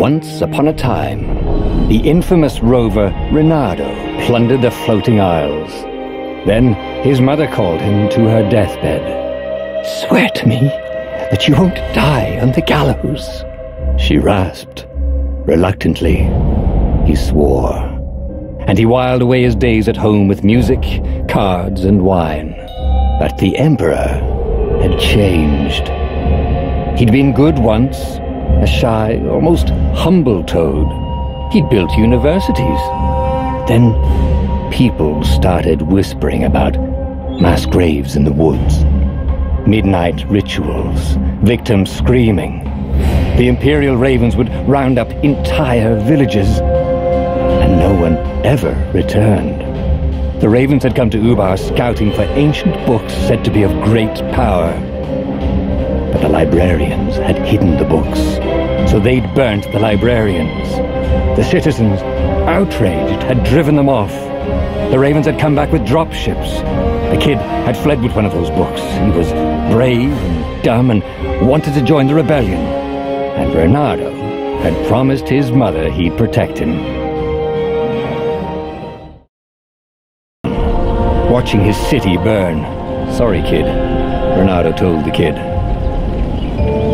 Once upon a time, the infamous rover Reynardo plundered the floating isles. Then his mother called him to her deathbed. "Swear to me that you won't die on the gallows," she rasped. Reluctantly, he swore. And he whiled away his days at home with music, cards, and wine. But the Emperor had changed. He'd been good once, a shy, almost humble toad. He'd built universities. Then people started whispering about mass graves in the woods, midnight rituals, victims screaming. The Imperial Ravens would round up entire villages, and no one ever returned. The Ravens had come to Ubar scouting for ancient books said to be of great power. But the librarians had hidden the books, so they'd burnt the librarians. The citizens, outraged, had driven them off. The Ravens had come back with dropships. The kid had fled with one of those books. He was brave and dumb and wanted to join the rebellion. And Reynardo had promised his mother he'd protect him. Watching his city burn. "Sorry, kid," Reynardo told the kid.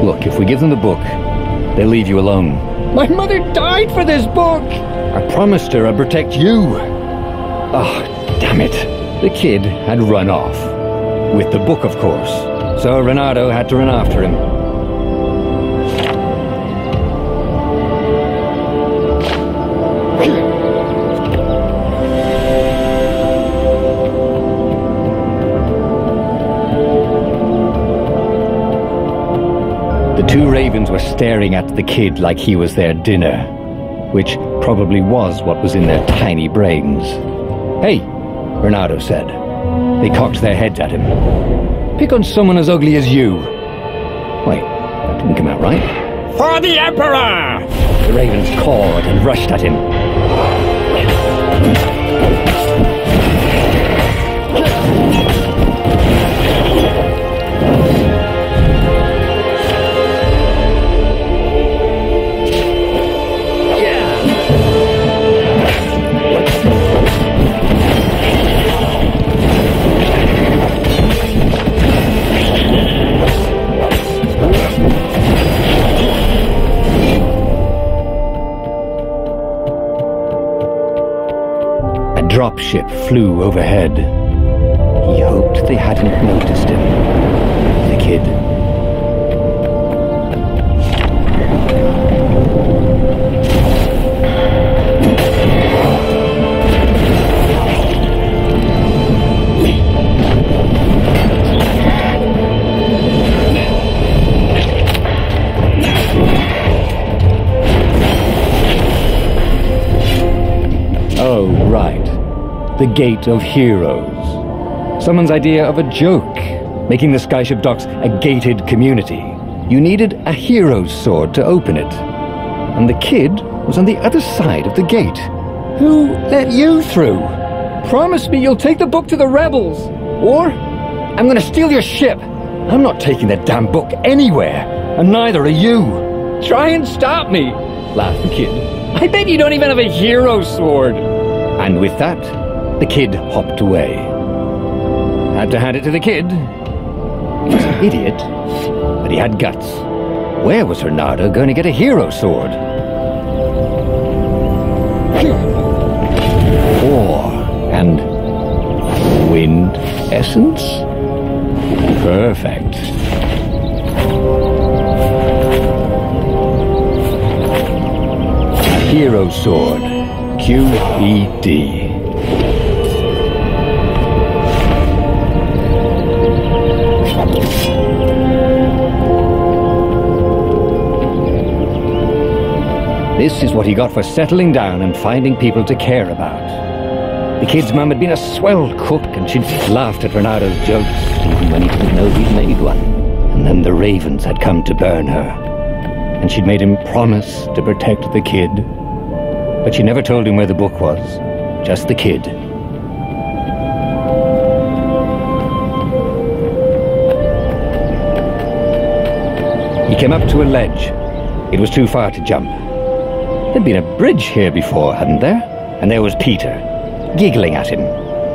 "Look, if we give them the book, they'll leave you alone." "My mother died for this book!" "I promised her I'd protect you." "Oh, damn it." The kid had run off. With the book, of course. So Reynardo had to run after him. The two ravens were staring at the kid like he was their dinner, which probably was what was in their tiny brains. "Hey," Reynardo said. They cocked their heads at him. "Pick on someone as ugly as you." Wait, that didn't come out right. "For the Emperor!" The ravens cawed and rushed at him. Dropship flew overhead. He hoped they hadn't noticed him. The kid. Oh, right. The Gate of Heroes. Someone's idea of a joke, making the skyship docks a gated community. You needed a hero's sword to open it. And the kid was on the other side of the gate. "Who let you through? Promise me you'll take the book to the rebels, or I'm gonna steal your ship. I'm not taking that damn book anywhere, and neither are you. Try and stop me," laughed the kid. "I bet you don't even have a hero's sword." And with that, the kid hopped away. Had to hand it to the kid. He was an idiot, but he had guts. Where was Reynardo going to get a hero sword? Ore and wind essence? Perfect. Hero sword. QED. This is what he got for settling down and finding people to care about. The kid's mum had been a swell cook, and she'd laughed at Reynardo's jokes, even when he didn't know he'd made one. And then the ravens had come to burn her, and she'd made him promise to protect the kid. But she never told him where the book was, just the kid. He came up to a ledge. It was too far to jump. There'd been a bridge here before, hadn't there? And there was Peter, giggling at him.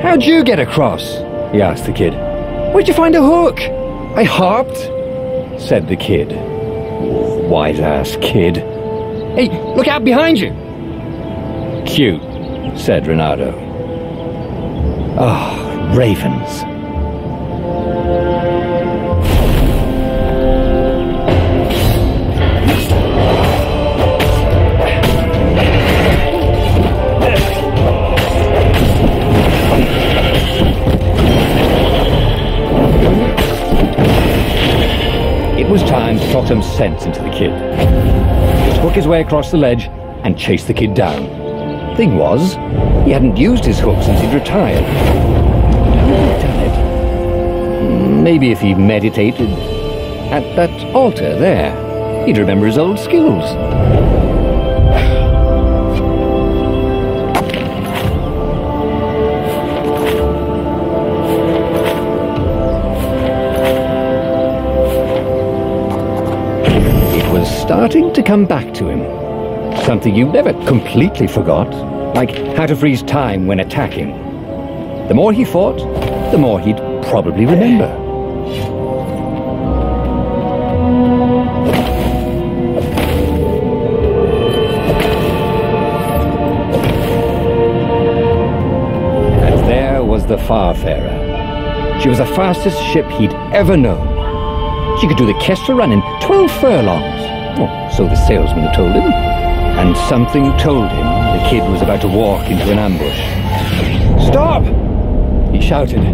"How'd you get across?" he asked the kid. "Where'd you find a hook?" "I hopped," said the kid. Wise-ass kid. "Hey, look out behind you!" "Cute," said Renato. Ah, ravens. It was time to talk some sense into the kid. Just hook his way across the ledge and chase the kid down. Thing was, he hadn't used his hook since he'd retired. How had he done it? Maybe if he meditated at that altar there, he'd remember his old skills. Starting to come back to him. Something you never completely forgot, like how to freeze time when attacking. The more he fought, the more he'd probably remember. And there was the Farfarer. She was the fastest ship he'd ever known. She could do the Kessel run in 12 furlongs. Oh, so the salesman had told him. And something told him the kid was about to walk into an ambush. "Stop!" he shouted.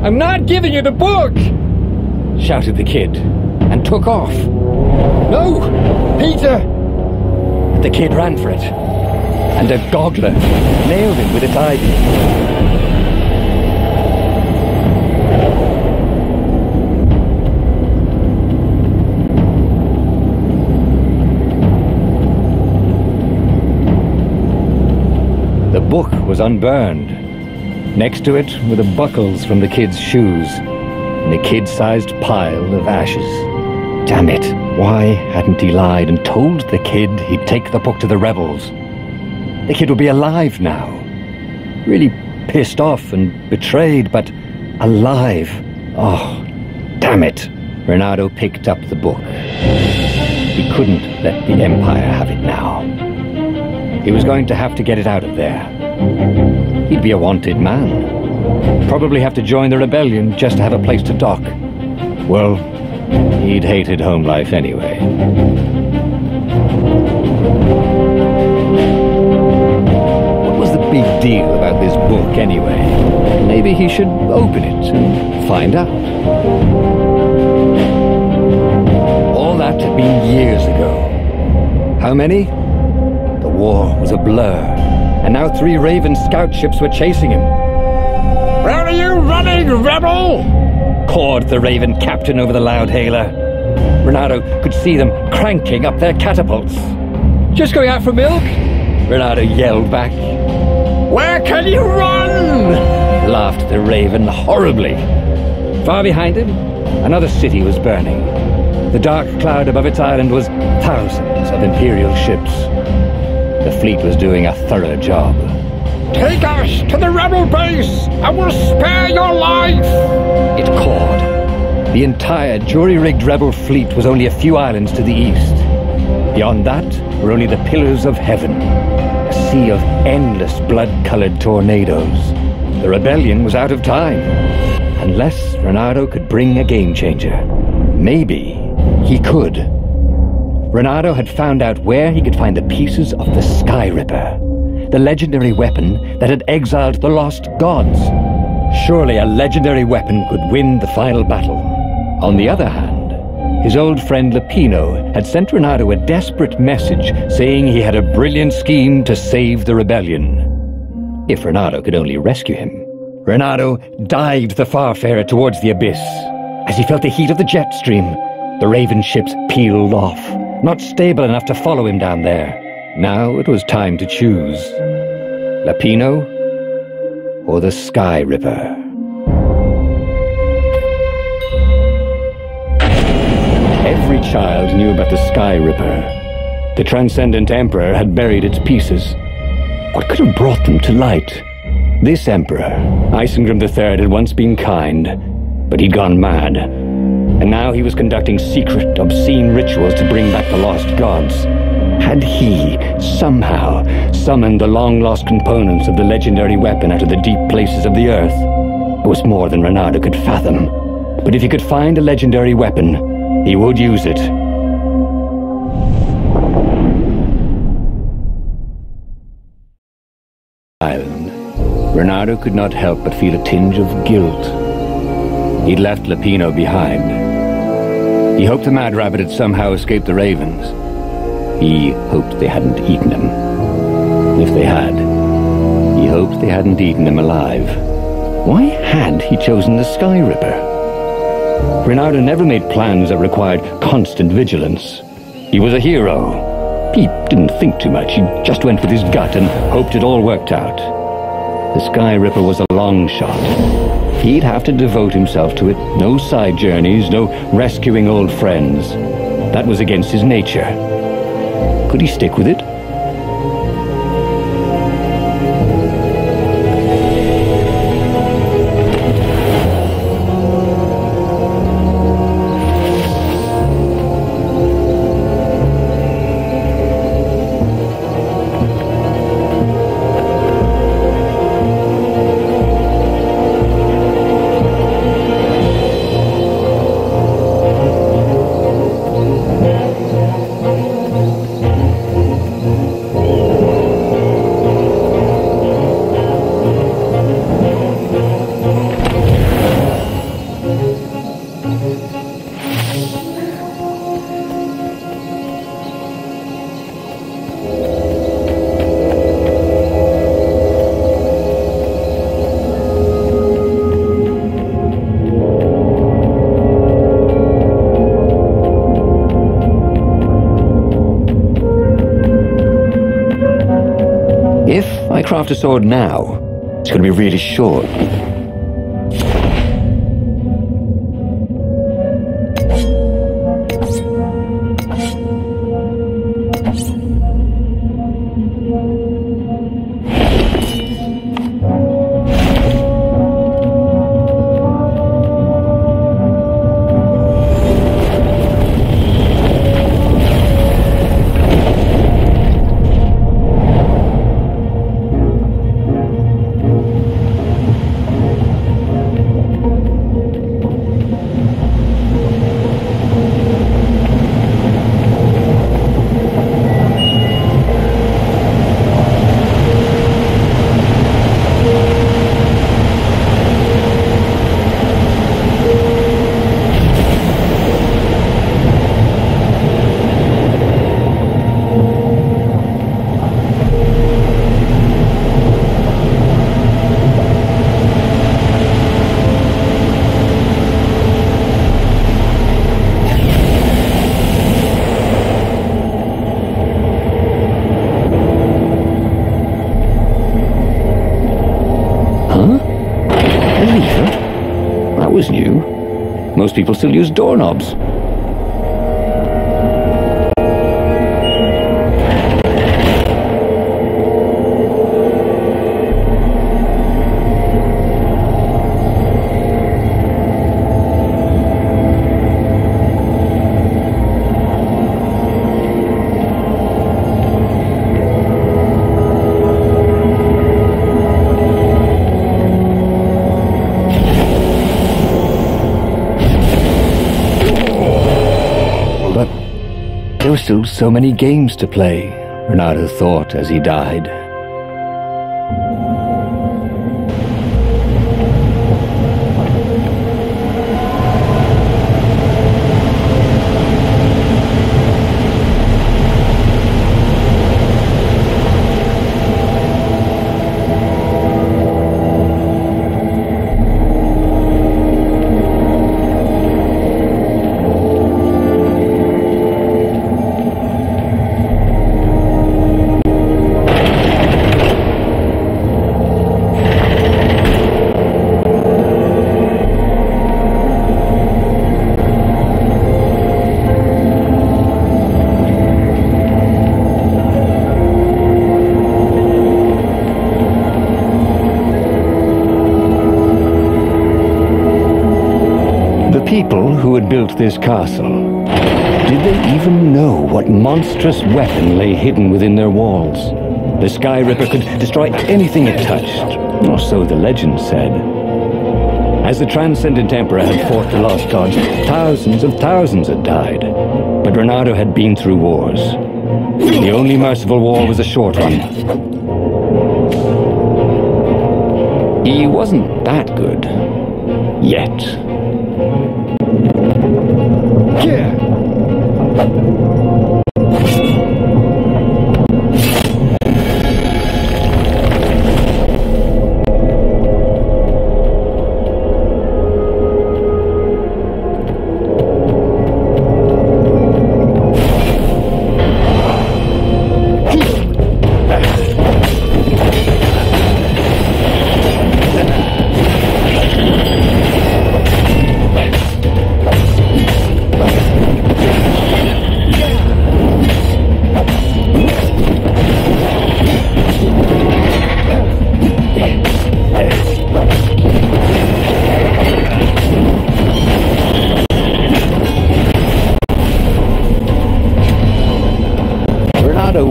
"I'm not giving you the book!" shouted the kid, and took off. "No! Peter!" The kid ran for it, and a goggler nailed him with its ivy. The book was unburned. Next to it were the buckles from the kid's shoes, and a kid-sized pile of ashes. Damn it, why hadn't he lied and told the kid he'd take the book to the rebels? The kid would be alive now. Really pissed off and betrayed, but alive. Oh, damn it. Renato picked up the book. He couldn't let the Empire have it now. He was going to have to get it out of there. He'd be a wanted man. Probably have to join the rebellion just to have a place to dock. Well, he'd hated home life anyway. What was the big deal about this book anyway? Maybe he should open it and find out. All that had been years ago. How many? The war was a blur, and now 3 Raven scout ships were chasing him. "Where are you running, rebel?" cawed the Raven captain over the loudhailer. Renato could see them cranking up their catapults. "Just going out for milk?" Renato yelled back. "Where can you run?" laughed the Raven horribly. Far behind him, another city was burning. The dark cloud above its island was thousands of Imperial ships. The fleet was doing a thorough job. "Take us to the rebel base, and we'll spare your life!" it cawed. The entire jury-rigged rebel fleet was only a few islands to the east. Beyond that were only the pillars of heaven, a sea of endless blood-colored tornadoes. The rebellion was out of time. Unless Renato could bring a game-changer. Maybe he could. Renato had found out where he could find the pieces of the Sky Ripper, the legendary weapon that had exiled the lost gods. Surely a legendary weapon could win the final battle. On the other hand, his old friend Lapino had sent Renato a desperate message saying he had a brilliant scheme to save the rebellion. If Renato could only rescue him. Renato dived the Farfarer towards the abyss. As he felt the heat of the jet stream, the Raven ships peeled off, not stable enough to follow him down there. Now it was time to choose. Lapino or the Sky Ripper. Every child knew about the Sky Ripper. The Transcendent Emperor had buried its pieces. What could have brought them to light? This Emperor, Isengrim III, had once been kind, but he'd gone mad. And now he was conducting secret, obscene rituals to bring back the lost gods. Had he, somehow, summoned the long-lost components of the legendary weapon out of the deep places of the earth? It was more than Renardo could fathom. But if he could find a legendary weapon, he would use it. Island. Renardo could not help but feel a tinge of guilt. He'd left Lapino behind. He hoped the Mad Rabbit had somehow escaped the ravens. He hoped they hadn't eaten him. If they had, he hoped they hadn't eaten him alive. Why had he chosen the Sky Ripper? Renardo never made plans that required constant vigilance. He was a hero. He didn't think too much. He just went with his gut and hoped it all worked out. The Sky Ripper was a long shot. He'd have to devote himself to it. No side journeys, no rescuing old friends. That was against his nature. Could he stick with it? If I craft a sword now, it's going to be really short. Was new. Most people still use doorknobs. There were still so many games to play, Renardo thought as he died. people who had built this castle, did they even know what monstrous weapon lay hidden within their walls? The Sky Ripper could destroy anything it touched, or so the legend said. As the Transcendent Emperor had fought the lost gods, thousands of thousands had died. But Reynardo had been through wars. The only merciful war was a short one. He wasn't that good. Yet. Yeah.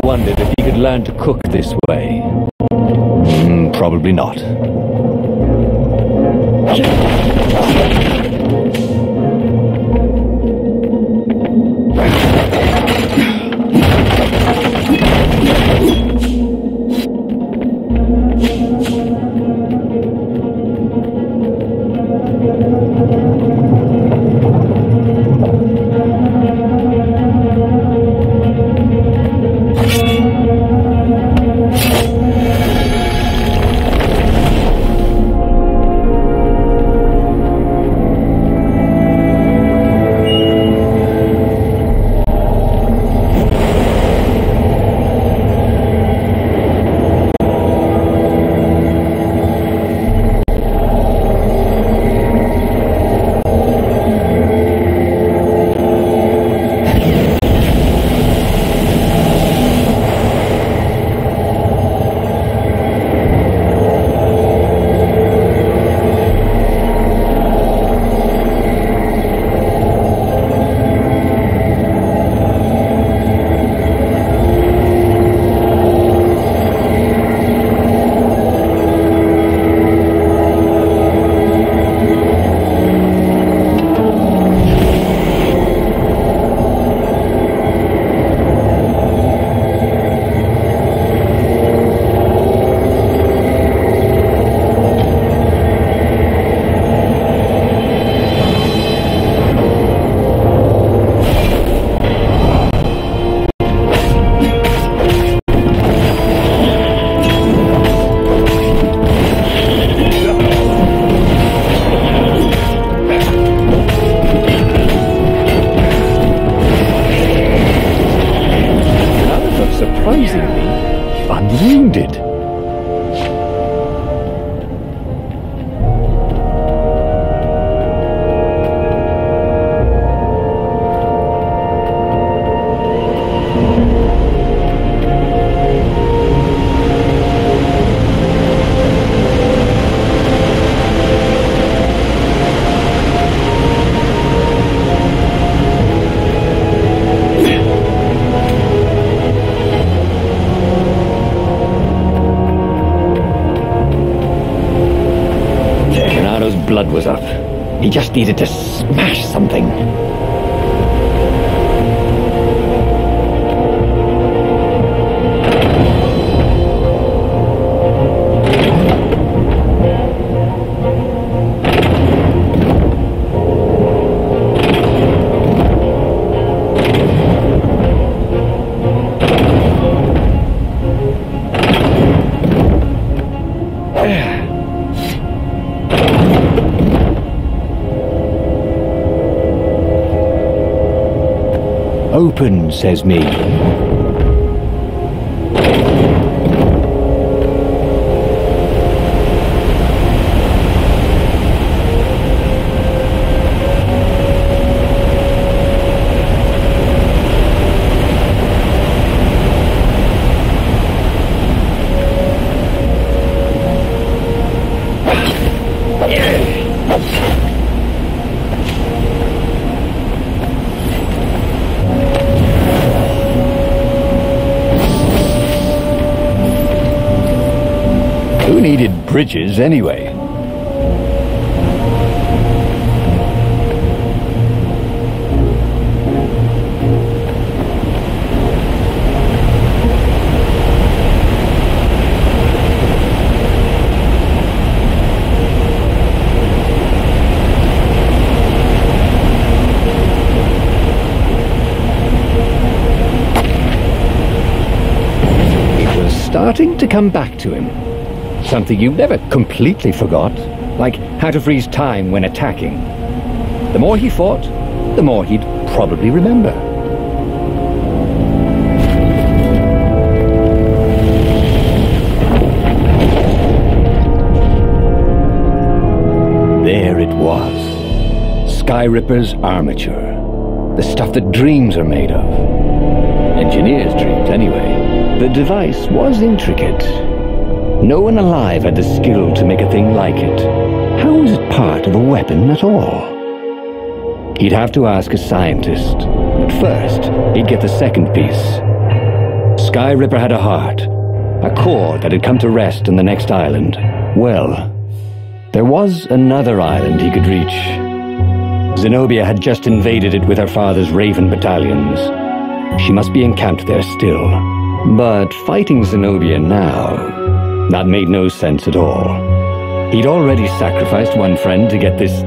Wondered if he could learn to cook this way. Probably not. Unwounded. Blood was up. He just needed to smash something. Open, says me. bridges anyway? Starting to come back to him. Something you never completely forgot, like how to freeze time when attacking. The more he fought, the more he'd probably remember. There it was. Sky Ripper's armature. The stuff that dreams are made of. Engineers' dreams, anyway. The device was intricate. No one alive had the skill to make a thing like it. How was it part of a weapon at all? He'd have to ask a scientist. But first, he'd get the second piece. Sky Ripper had a heart. A core that had come to rest on the next island. Well, there was another island he could reach. Zenobia had just invaded it with her father's Raven battalions. She must be encamped there still. But fighting Zenobia now, that made no sense at all. He'd already sacrificed one friend to get this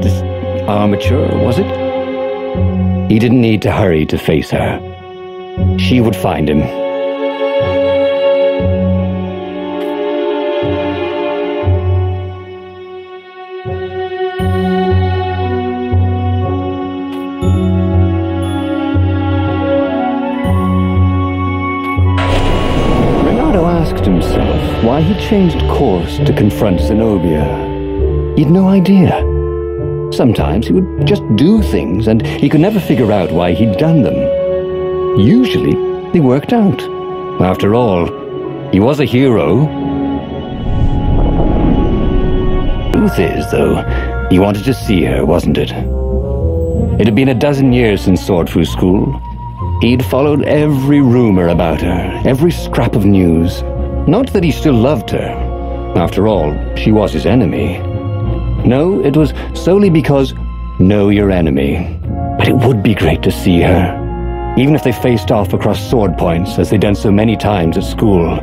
armature, was it? He didn't need to hurry to face her. She would find him. Himself why he changed course to confront Zenobia. He'd no idea. Sometimes he would just do things, and he could never figure out why he'd done them. Usually, they worked out. After all, he was a hero. Truth is, though, he wanted to see her, wasn't it? It had been a dozen years since Swordfu School. He'd followed every rumor about her, every scrap of news. Not that he still loved her. After all, she was his enemy. No, it was solely because know your enemy. But it would be great to see her, even if they faced off across sword points as they'd done so many times at school.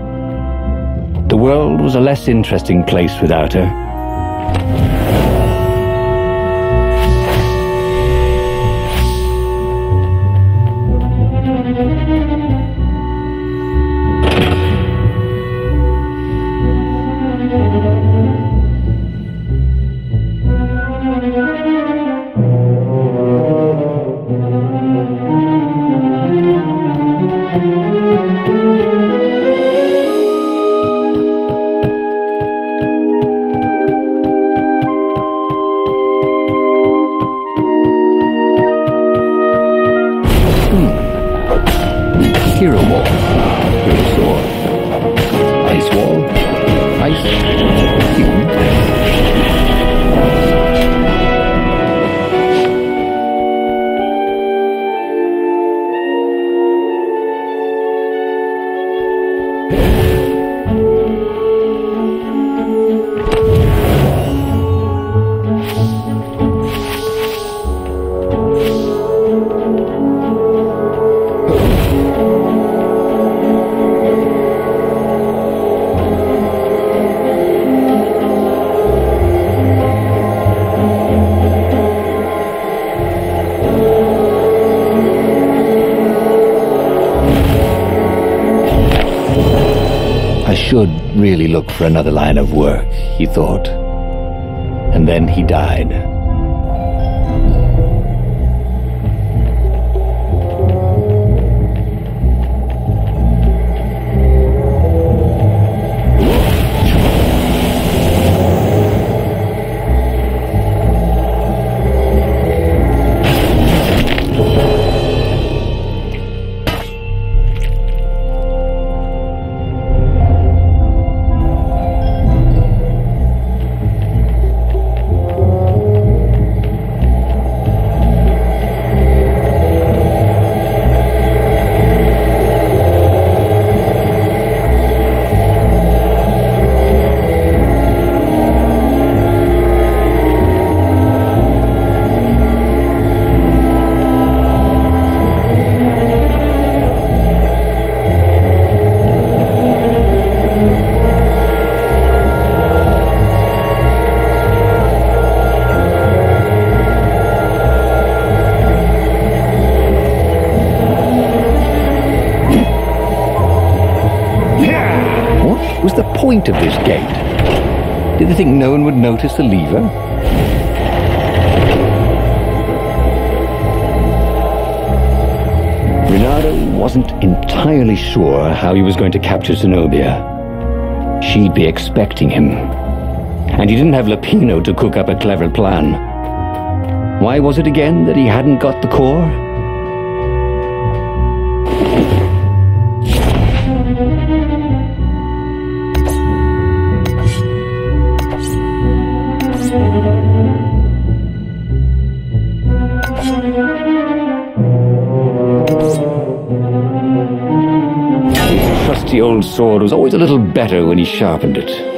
The world was a less interesting place without her. Hero Wall. Hero Sword. Ice Wall. Ice Cube. I should really look for another line of work, he thought. And then he died. point of this gate? Did they think no one would notice the lever? Reynardo wasn't entirely sure how he was going to capture Zenobia. She'd be expecting him. And he didn't have Lapino to cook up a clever plan. Why was it again that he hadn't got the core? His trusty old sword was always a little better when he sharpened it.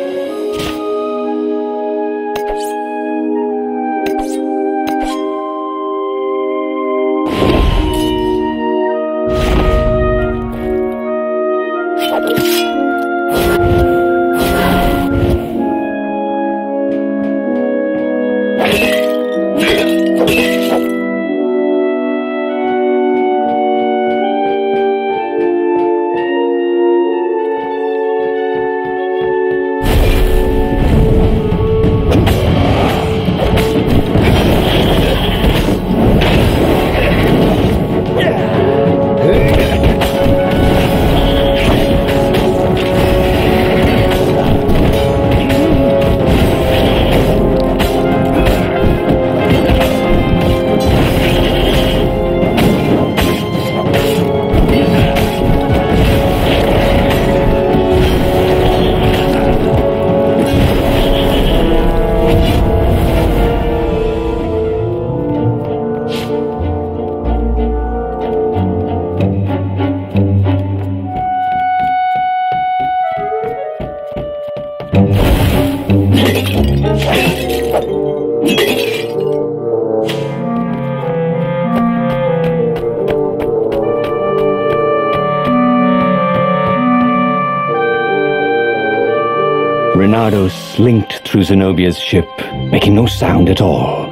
Reynardo slinked through Zenobia's ship, making no sound at all.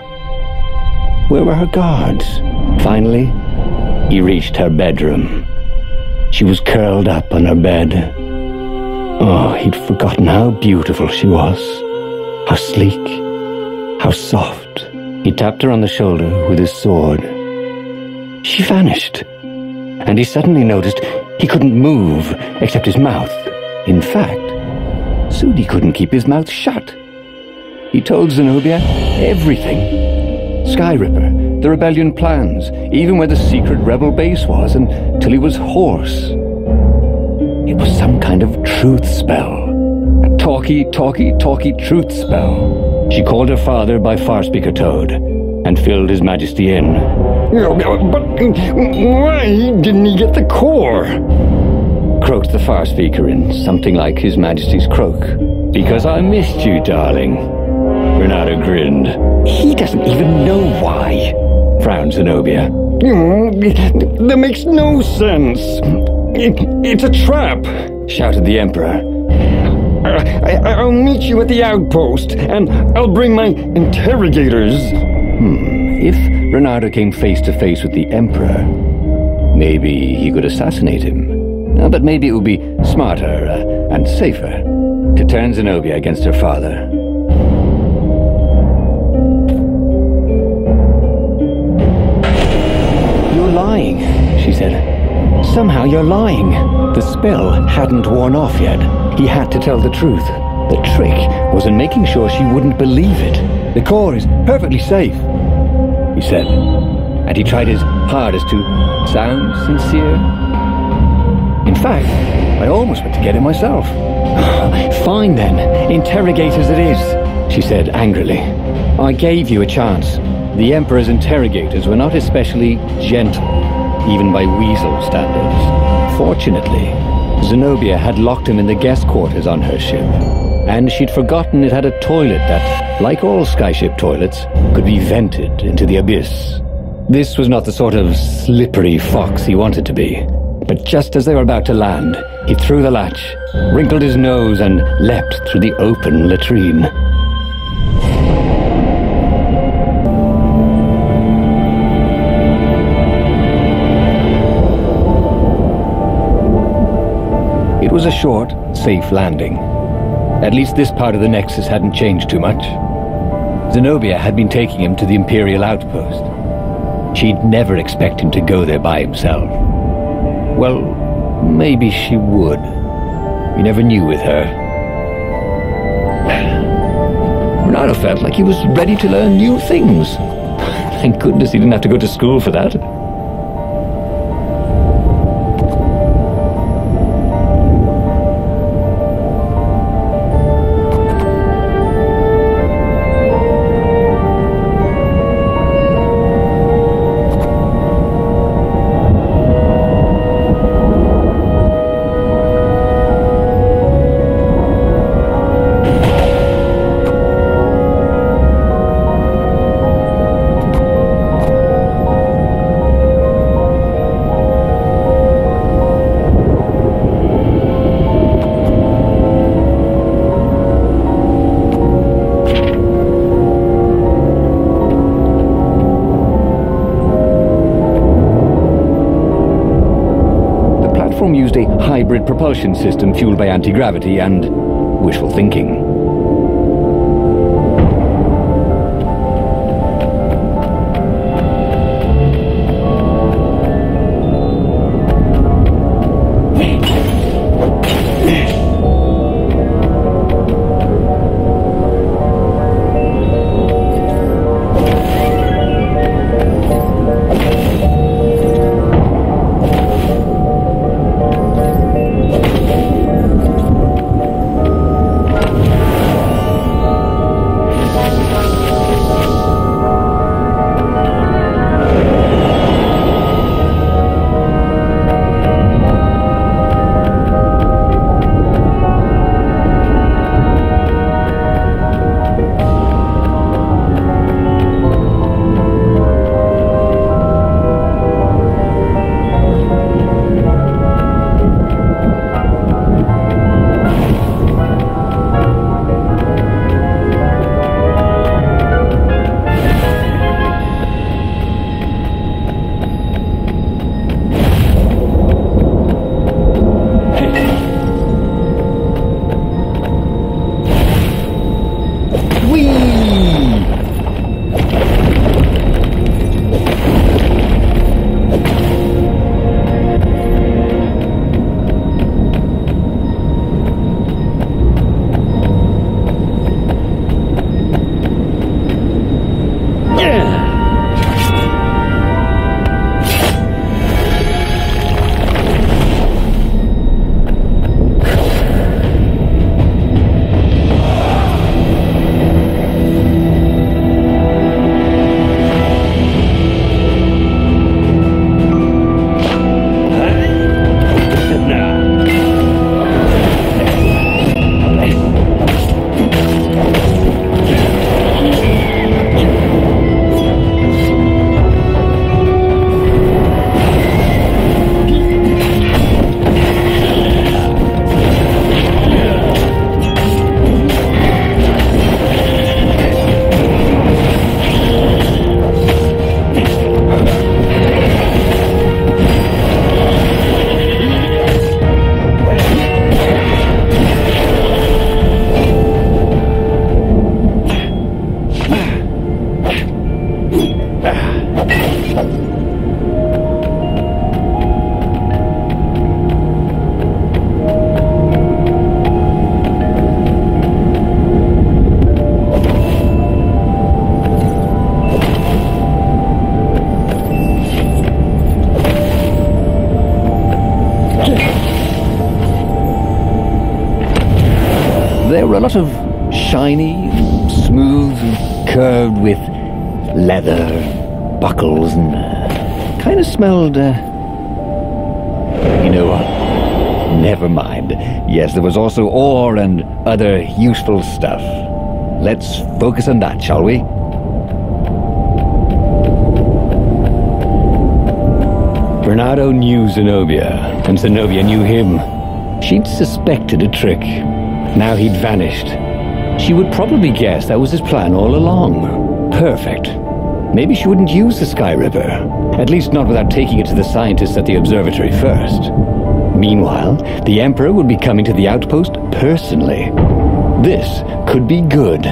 Where were her guards? Finally, he reached her bedroom. She was curled up on her bed. Oh, he'd forgotten how beautiful she was. How sleek, how soft. He tapped her on the shoulder with his sword. She vanished, and he suddenly noticed he couldn't move except his mouth. In fact, Sudi couldn't keep his mouth shut. He told Zenobia everything. Skyripper, the rebellion plans, even where the secret rebel base was, until he was hoarse. It was some kind of truth spell. A talky truth spell. She called her father by Farspeaker Toad and filled His Majesty in. But why didn't he get the core? Croaked the Farspeaker in something like His Majesty's croak. Because I missed you, darling. Reynardo grinned. He doesn't even know why, frowned Zenobia. That makes no sense. It's a trap, shouted the Emperor. I'll meet you at the outpost, and I'll bring my interrogators. If Reynardo came face to face with the Emperor, maybe he could assassinate him. But maybe it would be smarter and safer to turn Zenobia against her father. You're lying, she said. Somehow you're lying. The spell hadn't worn off yet. He had to tell the truth. The trick was in making sure she wouldn't believe it. The core is perfectly safe, he said. And he tried his hardest to sound sincere. In fact, I almost went to get it myself. Fine then, interrogators it is, she said angrily. I gave you a chance. The Emperor's interrogators were not especially gentle, even by weasel standards. Fortunately, Zenobia had locked him in the guest quarters on her ship, and she'd forgotten it had a toilet that, like all skyship toilets, could be vented into the abyss. This was not the sort of slippery fox he wanted to be. But just as they were about to land, he threw the latch, wrinkled his nose, and leapt through the open latrine. It was a short, safe landing. At least this part of the Nexus hadn't changed too much. Zenobia had been taking him to the Imperial outpost. She'd never expect him to go there by himself. Well, maybe she would. You never knew with her. Renato felt like he was ready to learn new things. Thank goodness he didn't have to go to school for that. Used a hybrid propulsion system fueled by anti-gravity and wishful thinking. There were a lot of shiny, smooth, curved with leather, buckles, and kind of smelled, you know what? Never mind. Yes, there was also ore and other useful stuff. Let's focus on that, shall we? Bernardo knew Zenobia, and Zenobia knew him. She'd suspected a trick. Now he'd vanished. She would probably guess that was his plan all along. Perfect. Maybe she wouldn't use the Sky River. At least not without taking it to the scientists at the observatory first. Meanwhile, the Emperor would be coming to the outpost personally. This could be good.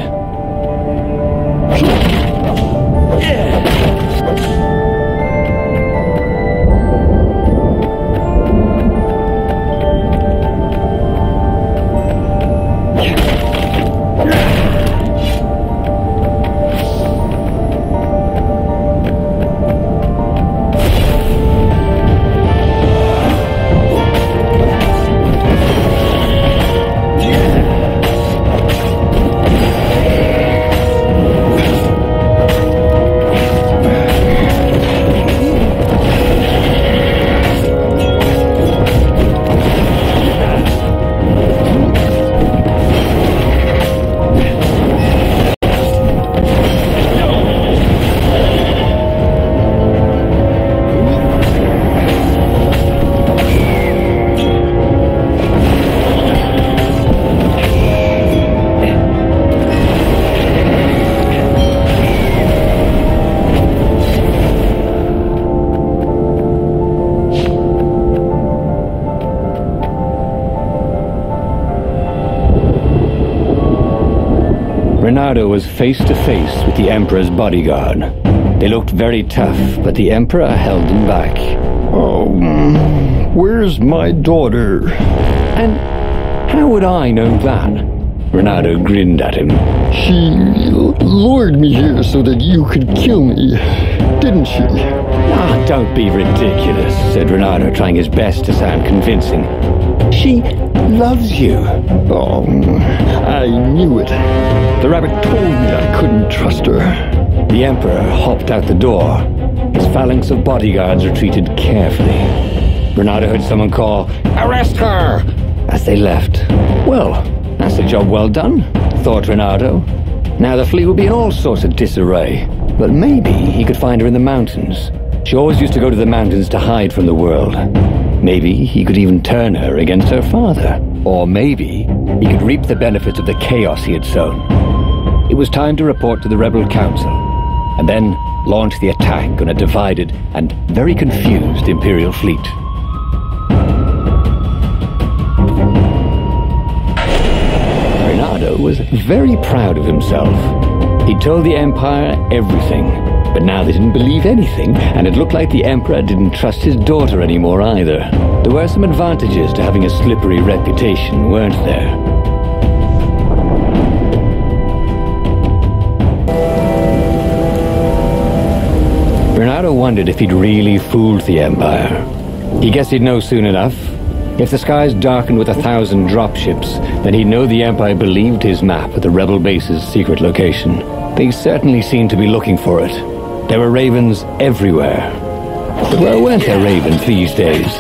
Renardo was face to face with the Emperor's bodyguard. They looked very tough, but the Emperor held them back. Oh, where's my daughter? And how would I know that? Renardo grinned at him. She lured me here so that you could kill me, didn't she? Ah, don't be ridiculous, said Renardo, trying his best to sound convincing. She loves you. Oh, I knew it. The rabbit told me I couldn't trust her. The Emperor hopped out the door. His phalanx of bodyguards retreated carefully. Renardo heard someone call, "Arrest her!" as they left. Well, that's a job well done, thought Renardo. Now the fleet would be in all sorts of disarray. But maybe he could find her in the mountains. She always used to go to the mountains to hide from the world. Maybe he could even turn her against her father. Or maybe he could reap the benefits of the chaos he had sown. It was time to report to the Rebel Council, and then launch the attack on a divided and very confused Imperial fleet. Renardo was very proud of himself. He told the Empire everything, but now they didn't believe anything, and it looked like the Emperor didn't trust his daughter anymore either. There were some advantages to having a slippery reputation, weren't there? Renardo wondered if he'd really fooled the Empire. He guessed he'd know soon enough. If the skies darkened with 1,000 dropships, then he'd know the Empire believed his map at the Rebel base's secret location. They certainly seemed to be looking for it. There were ravens everywhere. But where weren't there ravens these days?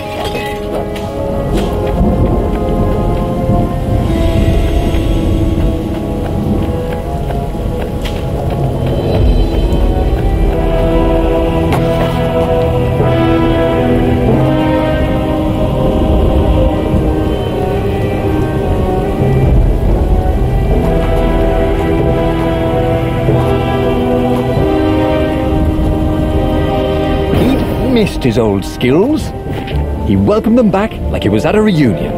Missed his old skills. He welcomed them back like it was at a reunion.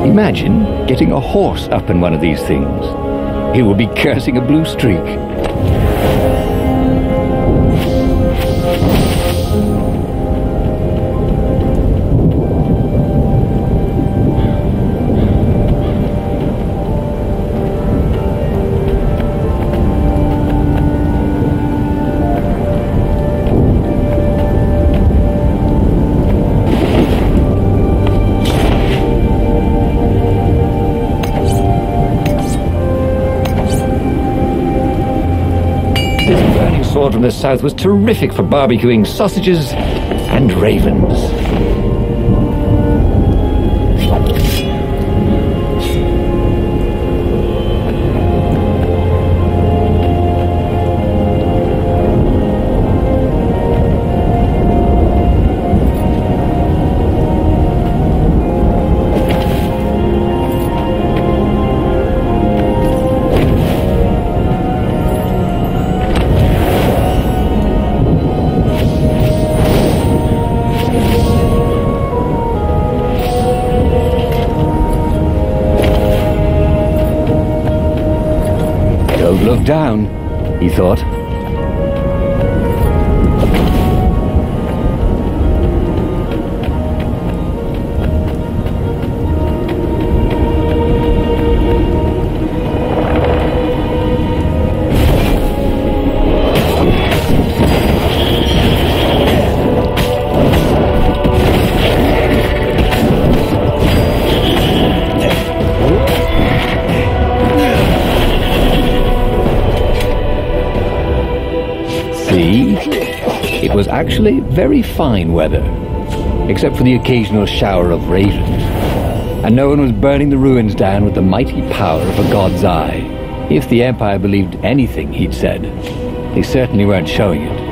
Imagine getting a horse up in one of these things. He will be cursing a blue streak. brought from the south was terrific for barbecuing sausages and ravens. Don't look down, he thought. It was actually very fine weather, except for the occasional shower of ravens, and no one was burning the ruins down with the mighty power of a god's eye. If the Empire believed anything he'd said, they certainly weren't showing it.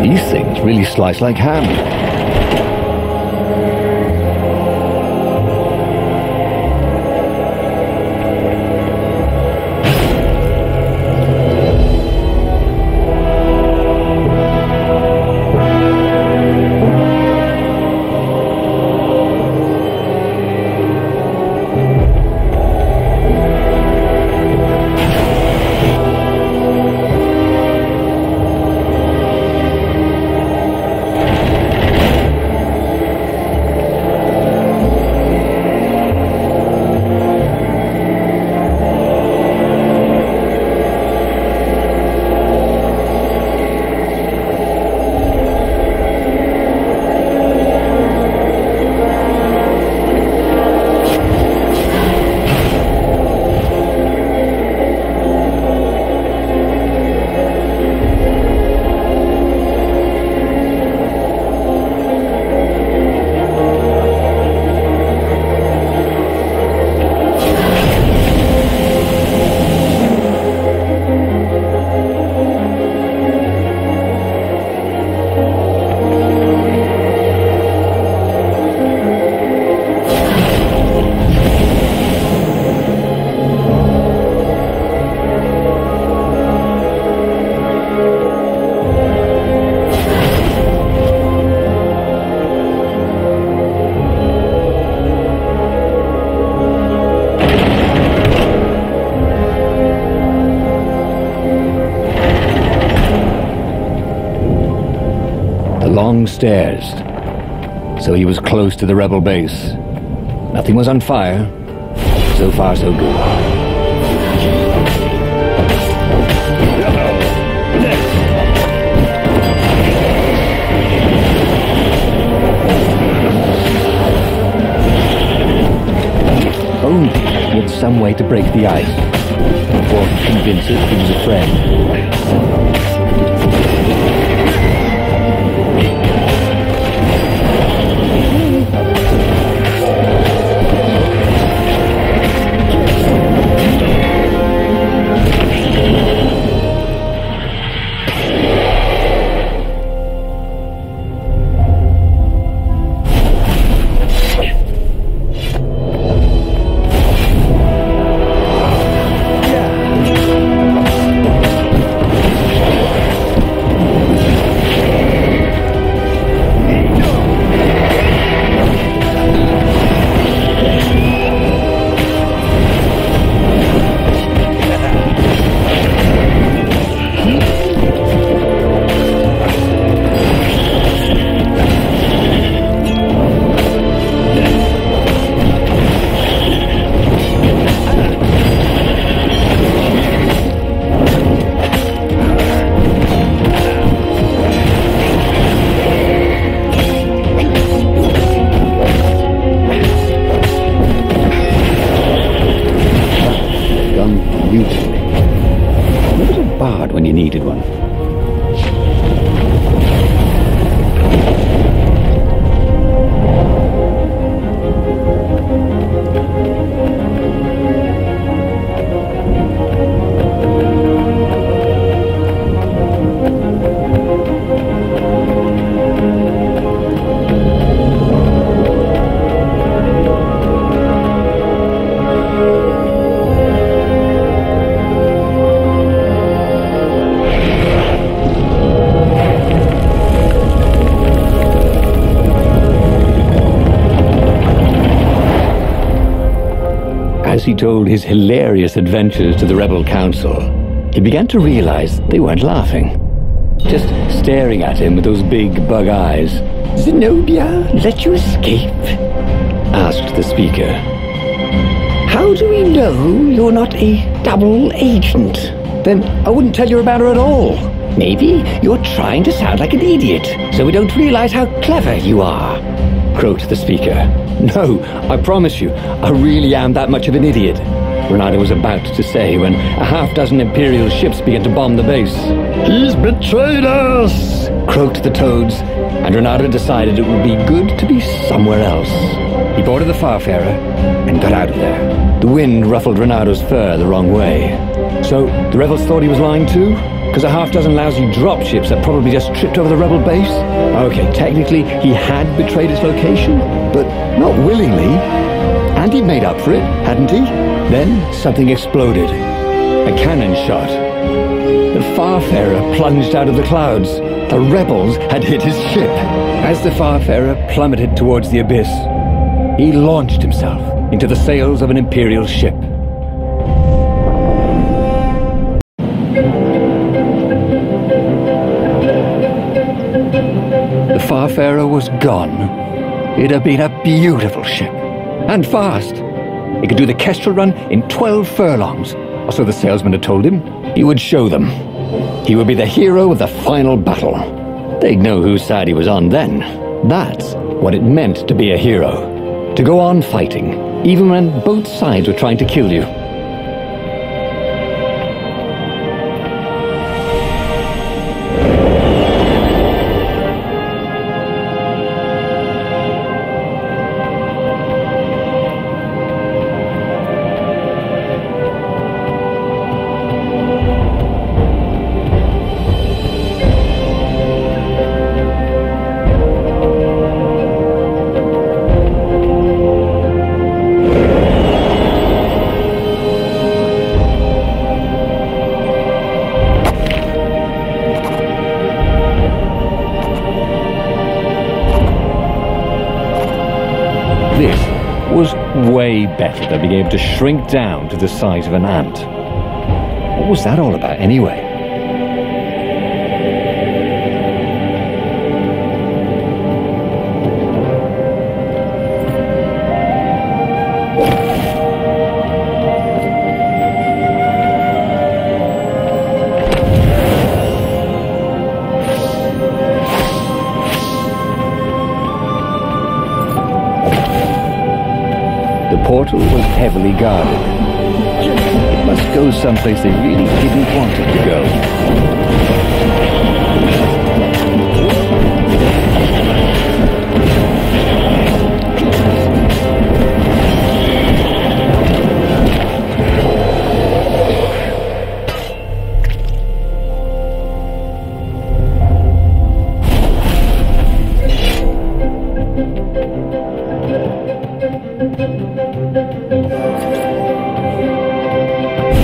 These things really slice like ham. Long stairs. So he was close to the rebel base. Nothing was on fire. So far, so good. Only he had some way to break the ice before he convinces he was a friend. beautifully. Never a bard when you needed one. As he told his hilarious adventures to the rebel council, he began to realize they weren't laughing, just staring at him with those big bug eyes. Zenobia let you escape? Asked the speaker. How do we know you're not a double agent? Then I wouldn't tell you about her at all. Maybe you're trying to sound like an idiot, so we don't realize how clever you are, croaked the speaker. No, I promise you, I really am that much of an idiot, Renato was about to say when a half-dozen Imperial ships began to bomb the base. He's betrayed us, croaked the toads, and Renato decided it would be good to be somewhere else. He boarded the Farfarer and got out of there. The wind ruffled Renato's fur the wrong way. So the rebels thought he was lying too? Because a half-dozen lousy dropships had probably just tripped over the rebel base? Okay, technically he had betrayed its location, but not willingly. And he'd made up for it, hadn't he? Then something exploded. A cannon shot. The Farfarer plunged out of the clouds. The rebels had hit his ship. As the Farfarer plummeted towards the abyss, he launched himself into the sails of an Imperial ship. The Farfarer was gone. It had been a beautiful ship, and fast. It could do the Kestrel run in 12 furlongs, or so the salesman had told him. He would show them. He would be the hero of the final battle. They'd know whose side he was on then. That's what it meant to be a hero. To go on fighting, even when both sides were trying to kill you. Was way better than being able to shrink down to the size of an ant. What was that all about anyway? The portal was heavily guarded. It must go someplace they really didn't want it to go.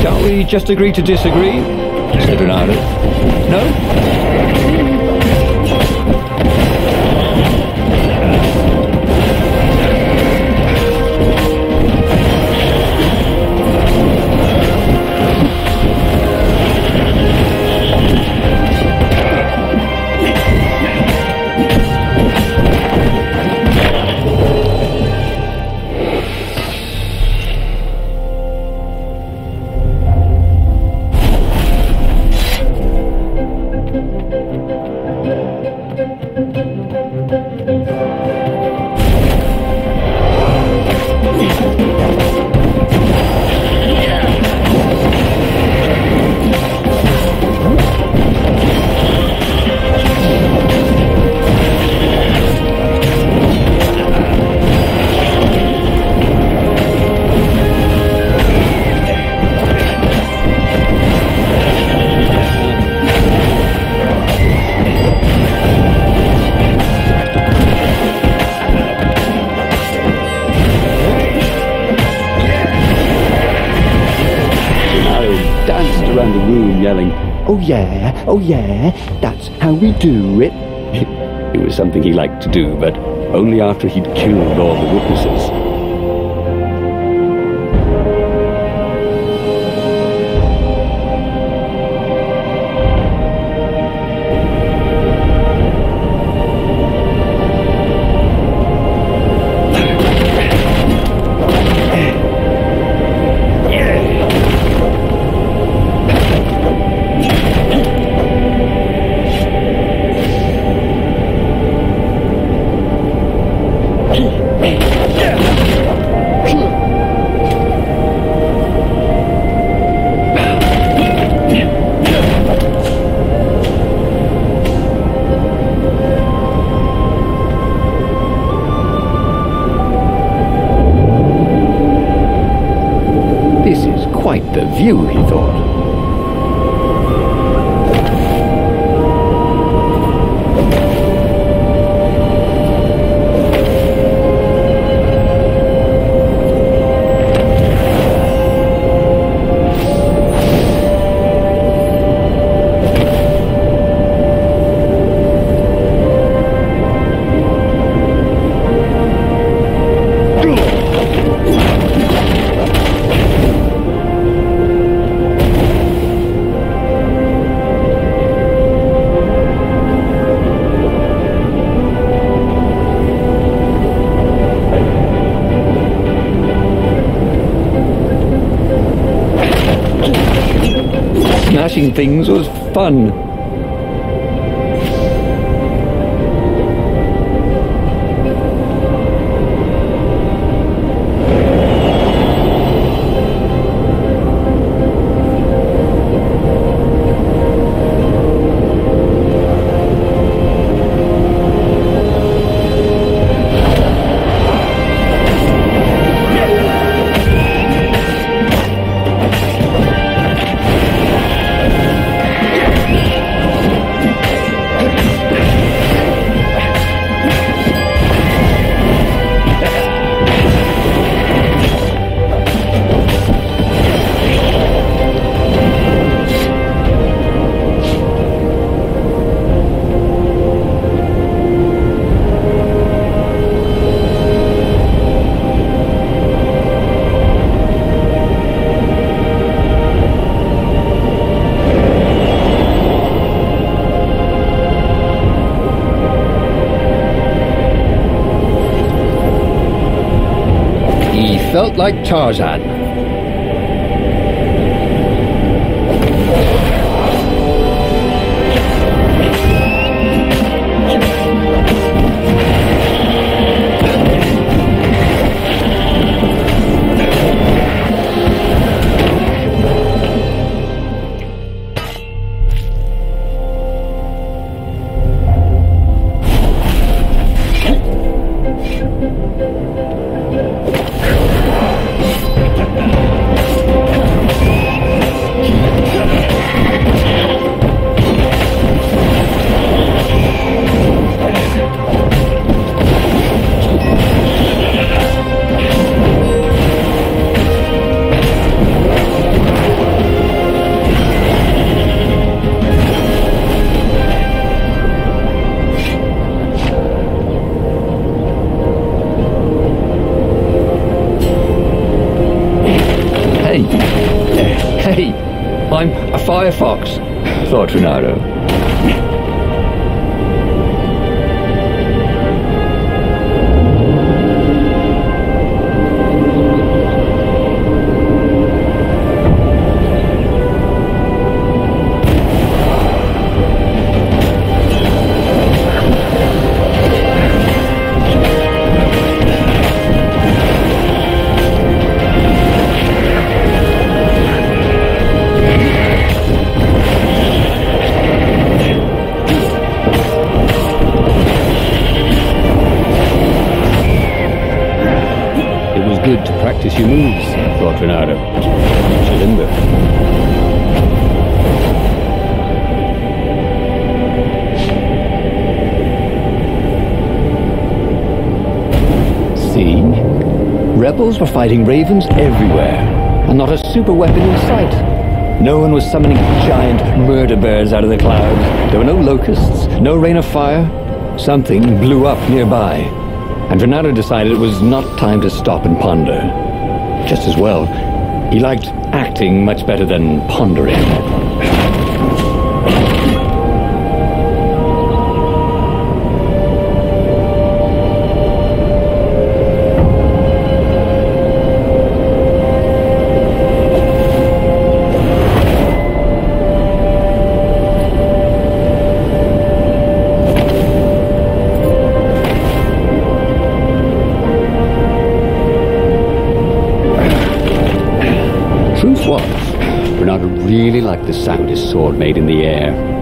Shall we just agree to disagree? Said Renato. No? him yelling, oh yeah, that's how we do it. It was something he liked to do, but only after he'd killed all the witnesses. The view, he thought. Smashing things was fun. Felt like Tarzan. Hey, I'm a firefox, thought Renato. Good to practice your moves, thought Renato. Limber. See? Rebels were fighting ravens everywhere, and not a super weapon in sight. No one was summoning giant murder birds out of the clouds. There were no locusts, no rain of fire. Something blew up nearby, and Renato decided it was not time to stop and ponder. Just as well. He liked acting much better than pondering. Renato really liked the sound his sword made in the air.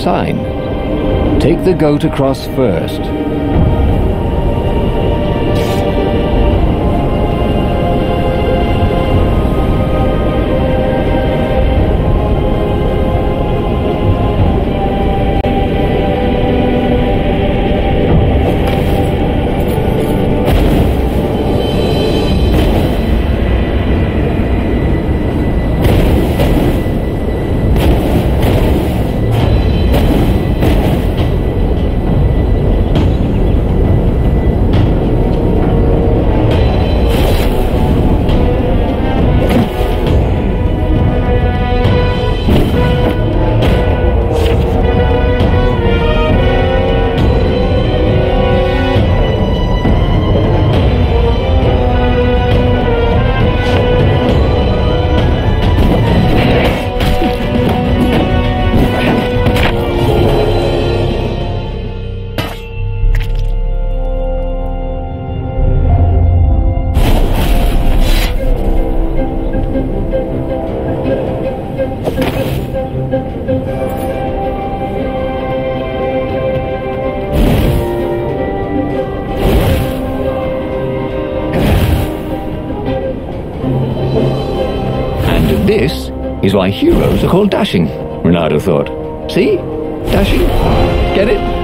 Sign. Take the goat across first. This is why heroes are called dashing, Renato thought. See? Dashing? Get it?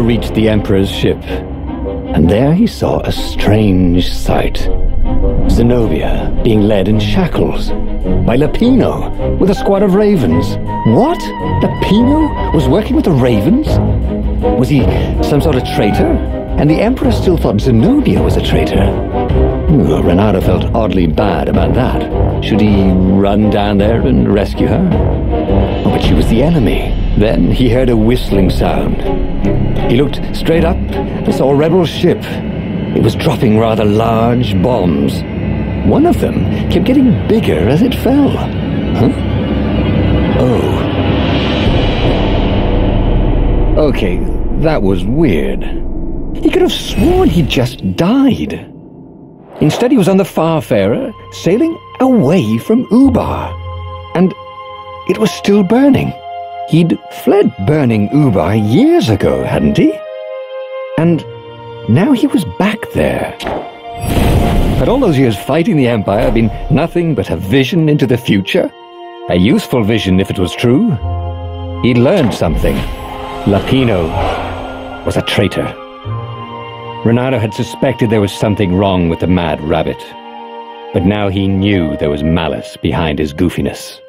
reached the Emperor's ship, and there he saw a strange sight. Zenobia being led in shackles by Lapino with a squad of ravens. What? Lapino was working with the ravens? Was he some sort of traitor? And the Emperor still thought Zenobia was a traitor. Renato felt oddly bad about that. Should he run down there and rescue her? Oh, but she was the enemy. Then he heard a whistling sound. He looked straight up and saw a rebel ship. It was dropping rather large bombs. One of them kept getting bigger as it fell. Huh? Oh. Okay, that was weird. He could have sworn he'd just died. Instead, he was on the Farfarer, sailing away from Ubar. And it was still burning. He'd fled burning Ubar years ago, hadn't he? And now he was back there. Had all those years fighting the Empire been nothing but a vision into the future? A useful vision if it was true. He'd learned something. Lapino was a traitor. Renato had suspected there was something wrong with the Mad Rabbit. But now he knew there was malice behind his goofiness.